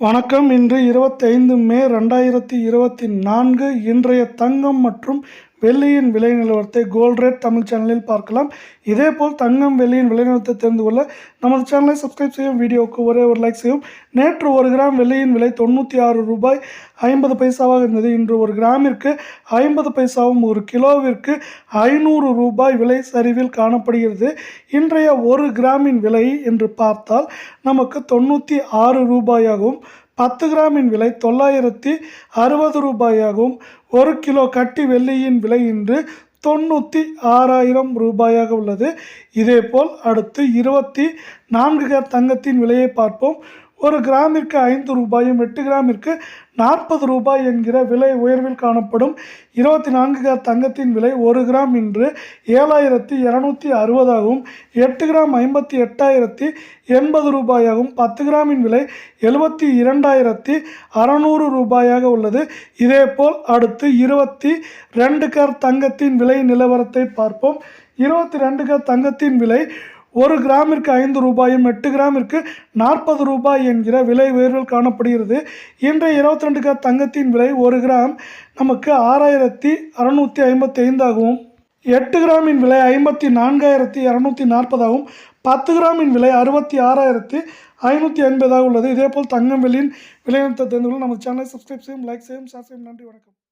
வணக்கம். இன்று 25 மே 2024. இன்றைய தங்கம் மற்றும் வெள்ளியின் விலை நிலவரத்தை கோல்ட் ரேட் தமிழ் சேனலில் பார்க்கலாம். இதேபோல் தங்கம் வெள்ளியின் விலை நிலவரத்தை தெரிந்து கொள்ள நமது சேனலை சப்ஸ்கிரைப் செய்யும், வீடியோவுக்கு ஒரே ஒரு லைக் செய்யும். நேற்று 1 கிராம் வெள்ளியின் விலை 96 ரூபாய் 50 பைசாவாக இருந்தது. இன்று 1 கிராமிற்கு 50 பைசாவும் 1 கிலோவிற்கு 500 ரூபாய் விலை சரிவில் காணப்படுகிறது. இன்றைய 1 கிராமின் விலை என்று பார்த்தால் நமக்கு 96 ரூபாயாகவும், 10 கிராமின் விலை 960 ரூபாயாகவும், 1 கிலோ கட்டி வெள்ளியின் விலை இன்று 96,000 ரூபாயாக உள்ளது. இதேபோல் அடுத்து 24 கிராம் தங்கத்தின் விலையை பார்ப்போம். 1 கிராமிற்கு 5 ரூபாயும், 8 கிராமிற்கு 40 ரூபாய் என்கிற விலை உயர்வில் காணப்படும். 24 கிராம் தங்கத்தின் விலை 1 கிராம் இன்று 7,260ஆகவும், 8 கிராம் 58,080 ரூபாயாகவும், 10 கிராமின் விலை 72,600 ரூபாயாக உள்ளது. இதேபோல் அடுத்து 22 கிராம் தங்கத்தின் விலை நிலவரத்தை பார்ப்போம். 22 கிராம் தங்கத்தின் விலை 1 கிராமிற்கு 5 ரூபாயும், 8 கிராமிற்கு 40 ரூபாய் என்கிற விலை உயர்வில் காணப்படுகிறது. இன்றைய 22 கிராம் தங்கத்தின் விலை 1 கிராம் நமக்கு 6,655 ஆகவும், 8 கிராமின் விலை 54,240 ஆகவும், 10 கிராமின் விலை 66,550 உள்ளது. இதேபோல் தங்கம் வெள்ளியின் விலை தெரிந்து கொள்ள நம்ம சேனலை சப்ஸ்கிரைப் செய்யும், லைக் செய்யும், ஷேர் செய்யும். நன்றி, வணக்கம்.